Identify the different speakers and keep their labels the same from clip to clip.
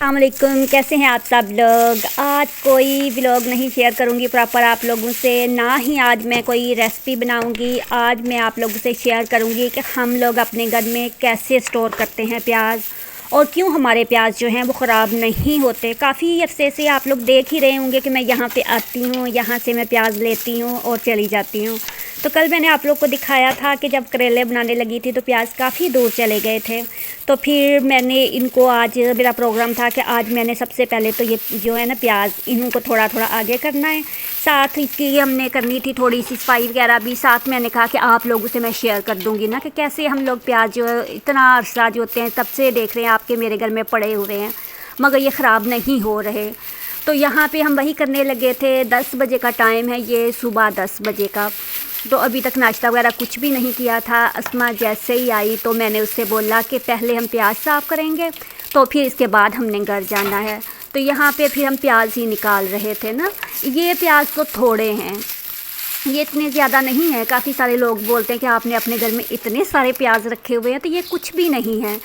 Speaker 1: अस्सलामुअलैकुम, कैसे हैं आप सब लोग। आज कोई व्लॉग नहीं शेयर करूंगी प्रॉपर आप लोगों से, ना ही आज मैं कोई रेसिपी बनाऊंगी। आज मैं आप लोगों से शेयर करूंगी कि हम लोग अपने घर में कैसे स्टोर करते हैं प्याज, और क्यों हमारे प्याज जो हैं वो ख़राब नहीं होते। काफ़ी अरसे से आप लोग देख ही रहे होंगे कि मैं यहाँ पे आती हूँ, यहाँ से मैं प्याज लेती हूँ और चली जाती हूँ। तो कल मैंने आप लोग को दिखाया था कि जब करेले बनाने लगी थी तो प्याज काफ़ी दूर चले गए थे। तो फिर मैंने इनको, आज मेरा प्रोग्राम था कि आज मैंने सबसे पहले तो ये जो है ना प्याज, इनको थोड़ा थोड़ा आगे करना है। साथ इसकी हमने करनी थी थोड़ी सी सफाई वगैरह भी। साथ मैंने कहा कि आप लोगों से मैं शेयर कर दूंगी ना कि कैसे हम लोग प्याज जो है, इतना अरसा जो होते हैं तब से देख रहे हैं आपके मेरे घर में पड़े हुए हैं मगर ये ख़राब नहीं हो रहे। तो यहाँ पे हम वही करने लगे थे। 10 बजे का टाइम है, ये सुबह 10 बजे का। तो अभी तक नाश्ता वगैरह कुछ भी नहीं किया था। अस्मा जैसे ही आई तो मैंने उससे बोला कि पहले हम प्याज साफ़ करेंगे तो फिर इसके बाद हमने घर जाना है। तो यहाँ पे फिर हम प्याज ही निकाल रहे थे ना। ये प्याज तो थोड़े हैं, ये इतने ज़्यादा नहीं है। काफ़ी सारे लोग बोलते हैं कि आपने अपने घर में इतने सारे प्याज रखे हुए हैं, तो ये कुछ भी नहीं है।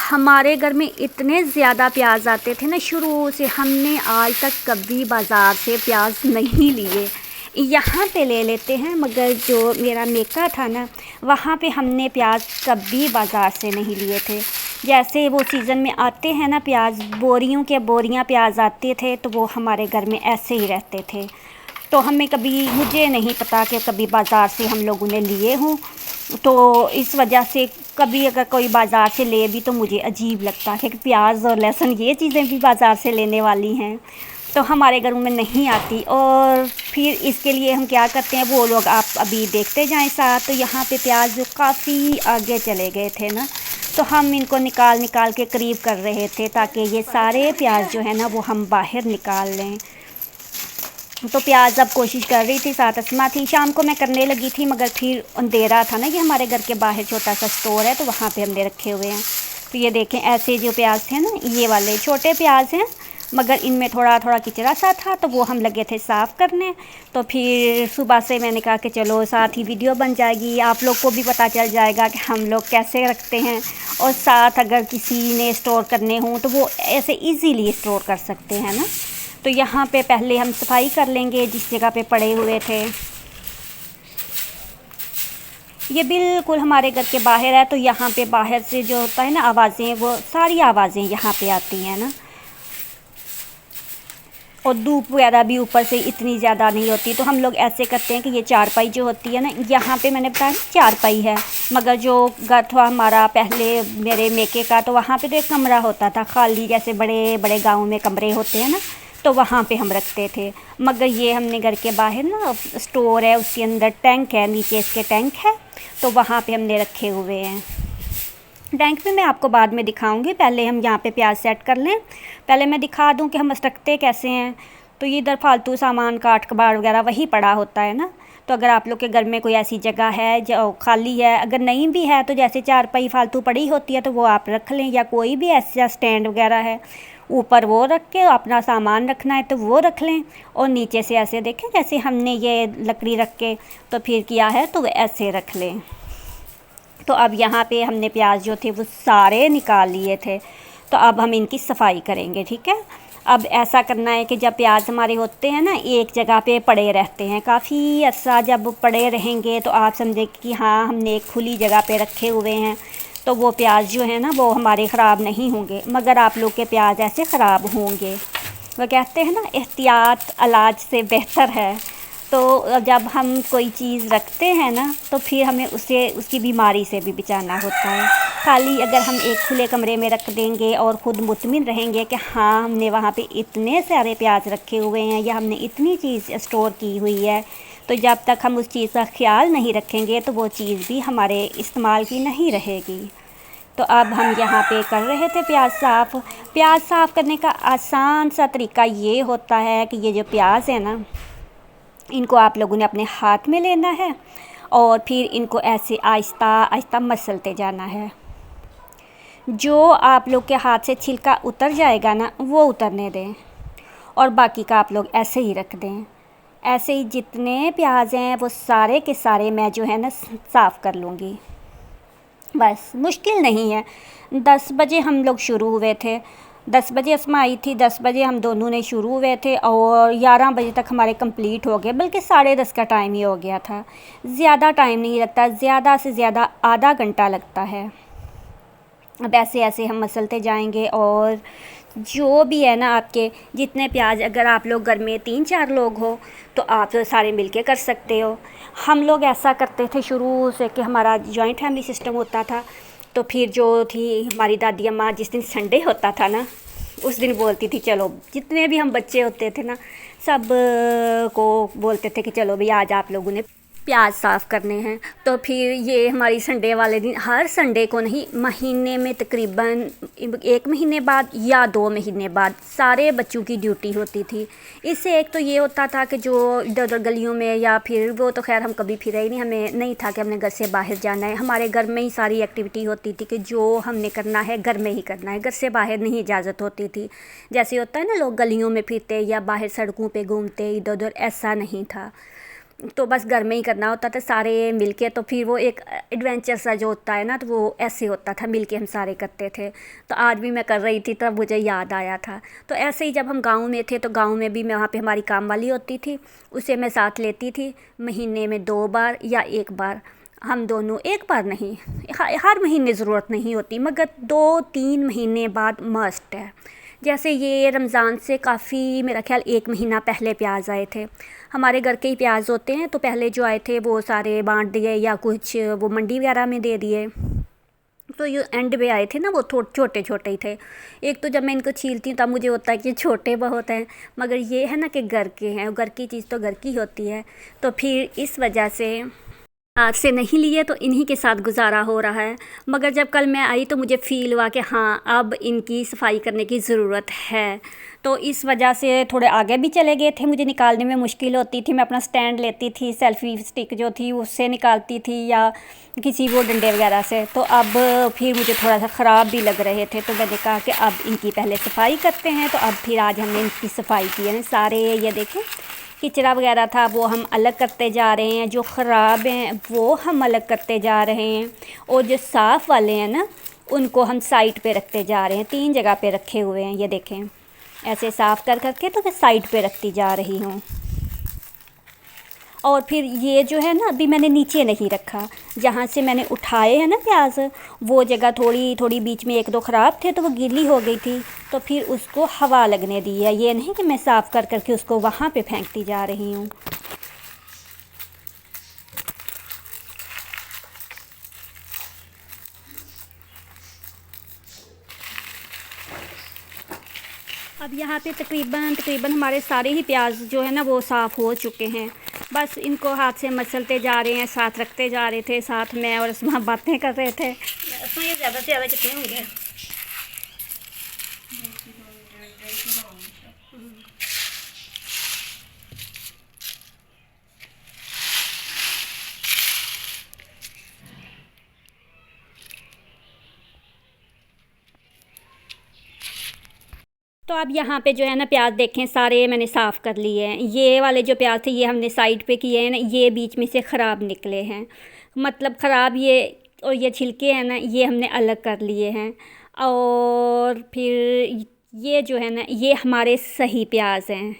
Speaker 1: हमारे घर में इतने ज़्यादा प्याज आते थे ना, शुरू से हमने आज तक कभी बाज़ार से प्याज नहीं लिए। यहाँ पे ले लेते हैं, मगर जो मेरा मेका था ना वहाँ पे हमने प्याज कभी बाज़ार से नहीं लिए थे। जैसे वो सीज़न में आते हैं ना प्याज, बोरियों के बोरियाँ प्याज आते थे, तो वो हमारे घर में ऐसे ही रहते थे। तो हमें कभी, मुझे नहीं पता कि कभी बाज़ार से हम लोगों ने लिए हों। तो इस वजह से कभी अगर कोई बाज़ार से ले भी तो मुझे अजीब लगता है कि प्याज और लहसुन ये चीज़ें भी बाज़ार से लेने वाली हैं, तो हमारे घरों में नहीं आती। और फिर इसके लिए हम क्या करते हैं, वो लोग आप अभी देखते जाएं साथ। तो यहाँ पे प्याज जो काफ़ी आगे चले गए थे ना, तो हम इनको निकाल निकाल के करीब कर रहे थे ताकि ये सारे प्याज जो है ना वो हम बाहर निकाल लें। तो प्याज अब कोशिश कर रही थी, साथ अस्मा थी। शाम को मैं करने लगी थी मगर फिर अंधेरा था ना। ये हमारे घर के बाहर छोटा सा स्टोर है तो वहाँ पे हमने रखे हुए हैं। तो ये देखें, ऐसे जो प्याज थे ना, ये वाले छोटे प्याज हैं मगर इनमें थोड़ा थोड़ा किचरा सा था, तो वो हम लगे थे साफ़ करने। तो फिर सुबह से मैंने कहा कि चलो साथ ही वीडियो बन जाएगी, आप लोग को भी पता चल जाएगा कि हम लोग कैसे रखते हैं। और साथ अगर किसी ने स्टोर करने हों तो वो ऐसे इजीली स्टोर कर सकते हैं ना। तो यहाँ पे पहले हम सफाई कर लेंगे जिस जगह पे पड़े हुए थे। ये बिल्कुल हमारे घर के बाहर है, तो यहाँ पे बाहर से जो होता है ना आवाज़ें, वो सारी आवाज़ें यहाँ पे आती हैं ना। और धूप वगैरह भी ऊपर से इतनी ज़्यादा नहीं होती। तो हम लोग ऐसे करते हैं कि ये चारपाई जो होती है ना, यहाँ पे मैंने बताया चारपाई है, मगर जो घर था हमारा पहले मेरे मेके का, तो वहाँ पे तो एक कमरा होता था खाली, जैसे बड़े बड़े गाँव में कमरे होते हैं ना, तो वहाँ पे हम रखते थे। मगर ये हमने घर के बाहर ना स्टोर है, उसके अंदर टैंक है, नीचे इसके टैंक है, तो वहाँ पे हमने रखे हुए हैं। टैंक भी मैं आपको बाद में दिखाऊंगी, पहले हम यहाँ पे प्याज सेट कर लें। पहले मैं दिखा दूँ कि हम रखते कैसे हैं। तो ये इधर फालतू सामान काट कबाड़ वगैरह वही पड़ा होता है ना। तो अगर आप लोग के घर में कोई ऐसी जगह है जो खाली है, अगर नहीं भी है तो जैसे चारपाई फालतू पड़ी होती है तो वो आप रख लें, या कोई भी ऐसा स्टैंड वगैरह है ऊपर वो रख के अपना सामान रखना है तो वो रख लें। और नीचे से ऐसे देखें जैसे हमने ये लकड़ी रख के तो फिर किया है, तो ऐसे रख लें। तो अब यहाँ पे हमने प्याज जो थे वो सारे निकाल लिए थे, तो अब हम इनकी सफाई करेंगे, ठीक है। अब ऐसा करना है कि जब प्याज हमारे होते हैं ना एक जगह पे पड़े रहते हैं काफ़ी अर्सा, जब पड़े रहेंगे तो आप समझें कि हाँ हमने एक खुली जगह पे रखे हुए हैं, तो वो प्याज जो है ना वो हमारे ख़राब नहीं होंगे। मगर आप लोग के प्याज ऐसे ख़राब होंगे। वो कहते हैं ना एहतियात इलाज से बेहतर है। तो जब हम कोई चीज़ रखते हैं ना तो फिर हमें उसे उसकी बीमारी से भी बचाना होता है। खाली अगर हम एक खुले कमरे में रख देंगे और ख़ुद मुतमिन रहेंगे कि हाँ हमने वहाँ पे इतने सारे प्याज रखे हुए हैं या हमने इतनी चीज़ स्टोर की हुई है, तो जब तक हम उस चीज़ का ख्याल नहीं रखेंगे तो वो चीज़ भी हमारे इस्तेमाल की नहीं रहेगी। तो अब हम यहाँ पे कर रहे थे प्याज साफ़। प्याज साफ़ करने का आसान सा तरीका ये होता है कि ये जो प्याज है ना, इनको आप लोगों ने अपने हाथ में लेना है और फिर इनको ऐसे आहिस्ता आहिस्ता मसलते जाना है। जो आप लोग के हाथ से छिलका उतर जाएगा ना वो उतरने दें, और बाकी का आप लोग ऐसे ही रख दें। ऐसे ही जितने प्याज हैं वो सारे के सारे मैं जो है ना साफ़ कर लूँगी। बस मुश्किल नहीं है। 10 बजे हम लोग शुरू हुए थे, 10 बजे अस्मा आई थी, 10 बजे हम दोनों ने शुरू हुए थे और 11 बजे तक हमारे कंप्लीट हो गए, बल्कि 10:30 का टाइम ही हो गया था। ज़्यादा टाइम नहीं लगता, ज़्यादा से ज़्यादा आधा घंटा लगता है। अब ऐसे ऐसे हम मसलते जाएंगे और जो भी है ना, आपके जितने प्याज, अगर आप लोग घर में 3-4 लोग हो तो आप सारे मिलके कर सकते हो। हम लोग ऐसा करते थे शुरू से कि हमारा जॉइंट फैमिली सिस्टम होता था। तो फिर जो थी हमारी दादी अम्मा, जिस दिन संडे होता था ना, उस दिन बोलती थी चलो, जितने भी हम बच्चे होते थे ना, सब को बोलते थे कि चलो भाई आज आप लोगों ने प्याज साफ़ करने हैं। तो फिर ये हमारी संडे वाले दिन, हर संडे को नहीं, महीने में तकरीबन 1 महीने बाद या 2 महीने बाद सारे बच्चों की ड्यूटी होती थी। इससे एक तो ये होता था कि जो इधर उधर गलियों में, या फिर वो तो खैर हम कभी फिरे ही नहीं, हमें नहीं था कि हमने घर से बाहर जाना है। हमारे घर में ही सारी एक्टिविटी होती थी कि जो हमने करना है घर में ही करना है, घर से बाहर नहीं इजाज़त होती थी। जैसे होता है ना, लोग गलियों में फिरते या बाहर सड़कों पे घूमते इधर उधर, ऐसा नहीं था। तो बस घर में ही करना होता था सारे मिलके। तो फिर वो एक एडवेंचर सा जो होता है ना, तो वो ऐसे होता था, मिलके हम सारे करते थे। तो आज भी मैं कर रही थी तब मुझे याद आया था। तो ऐसे ही जब हम गांव में थे तो गांव में भी मैं, वहाँ पे हमारी काम वाली होती थी, उसे मैं साथ लेती थी। महीने में 2 बार या 1 बार, हम दोनों, 1 बार नहीं, हर महीने ज़रूरत नहीं होती, मगर 2-3 महीने बाद मस्ट है। जैसे ये रमज़ान से काफ़ी, मेरा ख्याल 1 महीना पहले प्याज आए थे। हमारे घर के ही प्याज होते हैं, तो पहले जो आए थे वो सारे बांट दिए या कुछ वो मंडी वगैरह में दे दिए। तो ये एंड पे आए थे ना, वो थोड़े छोटे छोटे ही थे। एक तो जब मैं इनको छीलती हूँ तब मुझे होता है कि छोटे बहुत हैं, मगर ये है ना कि घर के हैं, घर की चीज़ तो घर की होती है। तो फिर इस वजह से आज से नहीं लिए तो इन्हीं के साथ गुजारा हो रहा है। मगर जब कल मैं आई तो मुझे फ़ील हुआ कि हाँ, अब इनकी सफाई करने की ज़रूरत है। तो इस वजह से थोड़े आगे भी चले गए थे, मुझे निकालने में मुश्किल होती थी। मैं अपना स्टैंड लेती थी, सेल्फ़ी स्टिक जो थी उससे निकालती थी, या किसी वो डंडे वगैरह से। तो अब फिर मुझे थोड़ा सा ख़राब भी लग रहे थे, तो मैंने कहा कि अब इनकी पहले सफाई करते हैं। तो अब फिर आज हमने इनकी सफाई की है। सारे ये देखें, किचरा वगैरह था वो हम अलग करते जा रहे हैं, जो ख़राब हैं वो हम अलग करते जा रहे हैं, और जो साफ़ वाले हैं ना, उनको हम साइड पे रखते जा रहे हैं। 3 जगह पे रखे हुए हैं, ये देखें, ऐसे साफ़ कर करके तो मैं साइड पे रखती जा रही हूँ। और फिर ये जो है ना, अभी मैंने नीचे नहीं रखा, जहाँ से मैंने उठाए हैं ना प्याज, वो जगह थोड़ी थोड़ी बीच में 1-2 ख़राब थे तो वो गीली हो गई थी, तो फिर उसको हवा लगने दी है। ये नहीं कि मैं साफ़ कर करके उसको वहाँ पे फेंकती जा रही हूँ। अब यहाँ पे तकरीबन तकरीबन हमारे सारे ही प्याज जो है ना वो साफ़ हो चुके हैं। बस इनको हाथ से मसलते जा रहे हैं, साथ रखते जा रहे थे, साथ में और उसमें बातें कर रहे थे। इसमें ये ज़्यादा से ज़्यादा कितने होंगे? तो अब यहाँ पे जो है ना प्याज देखें, सारे मैंने साफ़ कर लिए हैं। ये वाले जो प्याज थे ये हमने साइड पे किए हैं ना, ये बीच में से ख़राब निकले हैं, मतलब ख़राब ये, और ये छिलके हैं ना, ये हमने अलग कर लिए हैं। और फिर ये जो है ना, ये हमारे सही प्याज हैं,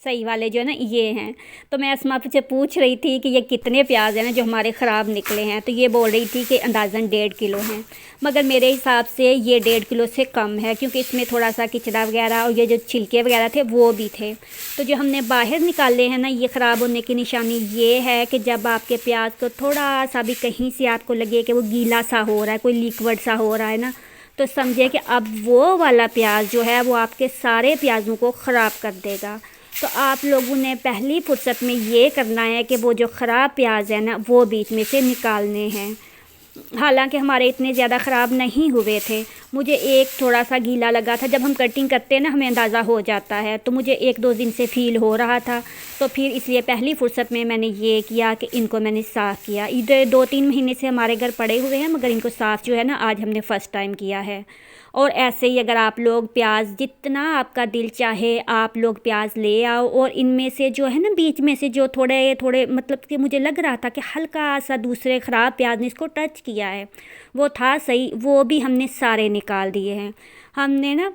Speaker 1: सही वाले जो है ना ये हैं। तो मैं अस्मा से पूछ रही थी कि ये कितने प्याज हैं ना जो हमारे ख़राब निकले हैं, तो ये बोल रही थी कि अंदाज़न 1.5 किलो हैं, मगर मेरे हिसाब से ये 1.5 किलो से कम है, क्योंकि इसमें थोड़ा सा किचड़ा वगैरह और ये जो छिलके वगैरह थे वो भी थे। तो जो हमने बाहर निकाले हैं ना, ये ख़राब होने की निशानी ये है कि जब आपके प्याज को थोड़ा सा भी कहीं से आपको लगे कि वो गीला सा हो रहा है, कोई लिक्विड सा हो रहा है ना, तो समझे कि अब वो वाला प्याज जो है वो आपके सारे प्याज़ों को ख़राब कर देगा। तो आप लोगों ने पहली फुर्सत में ये करना है कि वो जो ख़राब प्याज है ना वो बीच में से निकालने हैं। हालांकि हमारे इतने ज़्यादा ख़राब नहीं हुए थे, मुझे एक थोड़ा सा गीला लगा था। जब हम कटिंग करते हैं ना हमें अंदाज़ा हो जाता है, तो मुझे 1-2 दिन से फ़ील हो रहा था, तो फिर इसलिए पहली फ़ुर्सत में मैंने ये किया कि इनको मैंने साफ़ किया। इधर 2-3 महीने से हमारे घर पड़े हुए हैं, मगर इनको साफ़ जो है ना आज हमने फ़र्स्ट टाइम किया है। और ऐसे ही अगर आप लोग प्याज, जितना आपका दिल चाहे आप लोग प्याज ले आओ, और इनमें से जो है ना बीच में से जो थोड़े थोड़े, मतलब कि मुझे लग रहा था कि हल्का सा दूसरे ख़राब प्याज ने इसको टच किया है, वो था सही, वो भी हमने सारे निकाल दिए हैं। हमने ना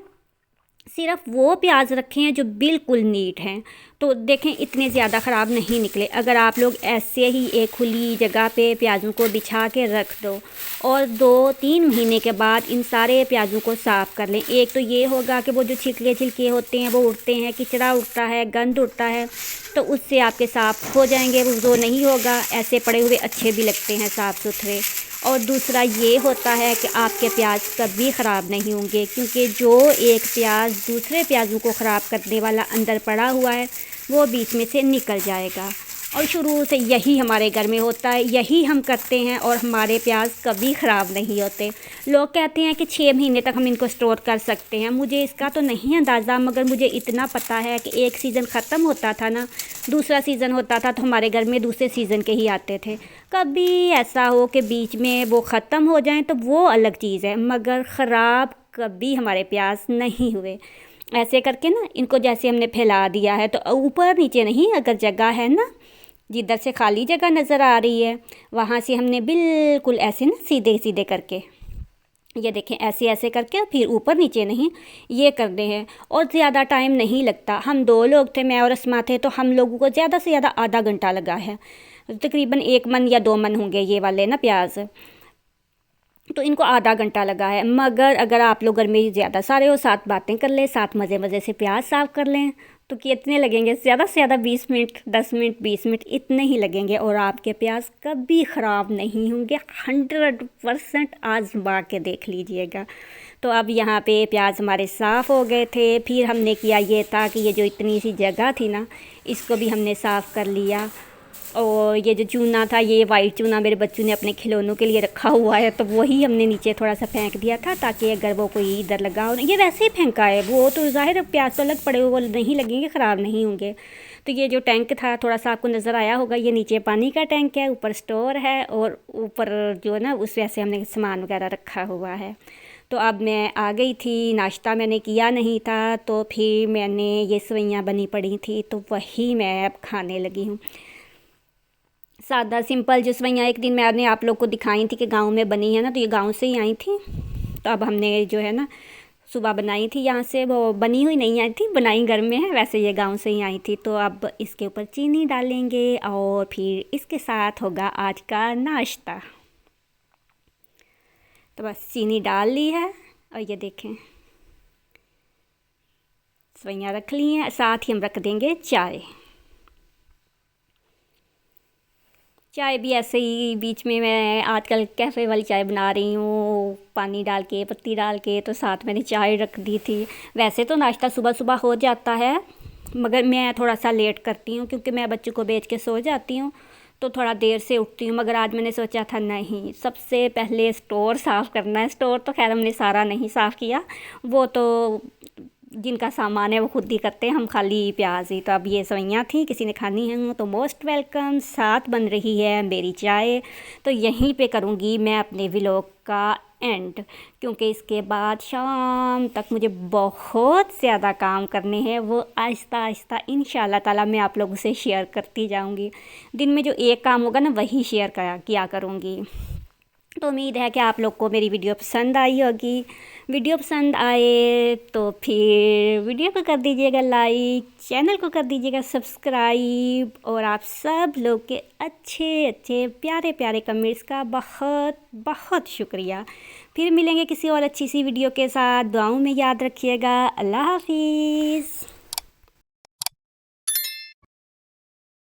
Speaker 1: सिर्फ वो प्याज रखे हैं जो बिल्कुल नीट हैं। तो देखें इतने ज़्यादा ख़राब नहीं निकले। अगर आप लोग ऐसे ही एक खुली जगह पे प्याज़ों को बिछा के रख दो और 2-3 महीने के बाद इन सारे प्याज़ों को साफ़ कर लें। एक तो ये होगा कि वो जो छिलके होते हैं वो उड़ते हैं, किचड़ा उड़ता है, गंद उड़ता है, तो उससे आपके साफ़ हो जाएंगे। वो नहीं होगा, ऐसे पड़े हुए अच्छे भी लगते हैं साफ़ सुथरे। और दूसरा ये होता है कि आपके प्याज कभी ख़राब नहीं होंगे, क्योंकि जो एक प्याज दूसरे प्याज़ों को ख़राब करने वाला अंदर पड़ा हुआ है वो बीच में से निकल जाएगा। और शुरू से यही हमारे घर में होता है, यही हम करते हैं और हमारे प्याज कभी ख़राब नहीं होते। लोग कहते हैं कि 6 महीने तक हम इनको स्टोर कर सकते हैं। मुझे इसका तो नहीं अंदाज़ा, मगर मुझे इतना पता है कि एक सीज़न ख़त्म होता था ना, दूसरा सीज़न होता था, तो हमारे घर में दूसरे सीज़न के ही आते थे। कभी ऐसा हो कि बीच में वो ख़त्म हो जाएं तो वो अलग चीज़ है, मगर ख़राब कभी हमारे प्याज नहीं हुए। ऐसे करके ना इनको जैसे हमने फैला दिया है, तो ऊपर नीचे नहीं, अगर जगह है ना जिधर से खाली जगह नज़र आ रही है वहाँ से हमने बिल्कुल ऐसे ना सीधे सीधे करके, ये देखें ऐसे ऐसे करके, फिर ऊपर नीचे नहीं, ये करने हैं। और ज़्यादा टाइम नहीं लगता। हम 2 लोग थे, मैं और अस्मा थे, तो हम लोगों को ज़्यादा से ज़्यादा आधा घंटा लगा है। तकरीबन 1 मन या 2 मन होंगे ये वाले ना प्याज, तो इनको आधा घंटा लगा है। मगर अगर आप लोग घर में ज़्यादा सारे हो, साथ बातें कर लें, साथ मज़े मज़े से प्याज साफ़ कर लें, तो कितने लगेंगे? ज़्यादा से ज़्यादा 20 मिनट, 10 मिनट, 20 मिनट इतने ही लगेंगे और आपके प्याज कभी ख़राब नहीं होंगे। 100% आज़मा के देख लीजिएगा। तो अब यहाँ पे प्याज हमारे साफ़ हो गए थे। फिर हमने किया ये था कि ये जो इतनी सी जगह थी ना, इसको भी हमने साफ़ कर लिया। और ये जो चूना था, ये वाइट चूना मेरे बच्चों ने अपने खिलौनों के लिए रखा हुआ है, तो वही हमने नीचे थोड़ा सा फेंक दिया था, ताकि अगर वो कोई इधर लगा हो। ये वैसे ही फेंका है, वो तो ज़ाहिर प्याज तो अलग पड़े हुए, वो नहीं लगेंगे, ख़राब नहीं होंगे। तो ये जो टैंक था थोड़ा सा आपको नज़र आया होगा, ये नीचे पानी का टैंक है, ऊपर स्टोर है और ऊपर जो है ना उस वैसे हमने सामान वगैरह रखा हुआ है। तो अब मैं आ गई थी, नाश्ता मैंने किया नहीं था, तो फिर मैंने ये सेवइयाँ बनी पड़ी थी, तो वही मैं अब खाने लगी हूँ। सादा सिंपल जो सेवइयाँ एक दिन मैंने आप लोग को दिखाई थी कि गांव में बनी है ना, तो ये गांव से ही आई थी। तो अब हमने जो है ना सुबह बनाई थी, यहाँ से वो बनी हुई नहीं आई थी, बनाई घर में है, वैसे ये गांव से ही आई थी। तो अब इसके ऊपर चीनी डालेंगे और फिर इसके साथ होगा आज का नाश्ता। तो बस चीनी डाल ली है और ये देखें सेवइयाँ रख ली हैं, साथ ही हम रख देंगे चाय। चाय भी ऐसे ही बीच में मैं आजकल कैफ़े वाली चाय बना रही हूँ, पानी डाल के, पत्ती डाल के, तो साथ मैंने चाय रख दी थी। वैसे तो नाश्ता सुबह सुबह हो जाता है, मगर मैं थोड़ा सा लेट करती हूँ, क्योंकि मैं बच्चों को भेज के सो जाती हूँ, तो थोड़ा देर से उठती हूँ। मगर आज मैंने सोचा था नहीं, सबसे पहले स्टोर साफ़ करना है। स्टोर तो खैर हमने सारा नहीं साफ़ किया, वो तो जिनका सामान है वो खुद ही करते हैं, हम खाली प्याज ही। तो अब ये सेवइयाँ थी, किसी ने खानी है तो मोस्ट वेलकम। साथ बन रही है मेरी चाय। तो यहीं पे करूँगी मैं अपने व्लॉग का एंड, क्योंकि इसके बाद शाम तक मुझे बहुत ज़्यादा काम करने हैं, वो आहिस्ता आहिस्ता इंशाल्लाह ताला मैं आप लोगों से शेयर करती जाऊँगी। दिन में जो एक काम होगा ना वही शेयर किया करूँगी। तो उम्मीद है कि आप लोग को मेरी वीडियो पसंद आई होगी। वीडियो पसंद आए तो फिर वीडियो को कर दीजिएगा लाइक, चैनल को कर दीजिएगा सब्सक्राइब, और आप सब लोग के अच्छे अच्छे प्यारे प्यारे कमेंट्स का बहुत बहुत शुक्रिया। फिर मिलेंगे किसी और अच्छी सी वीडियो के साथ। दुआओं में याद रखिएगा। अल्लाह हाफिज़।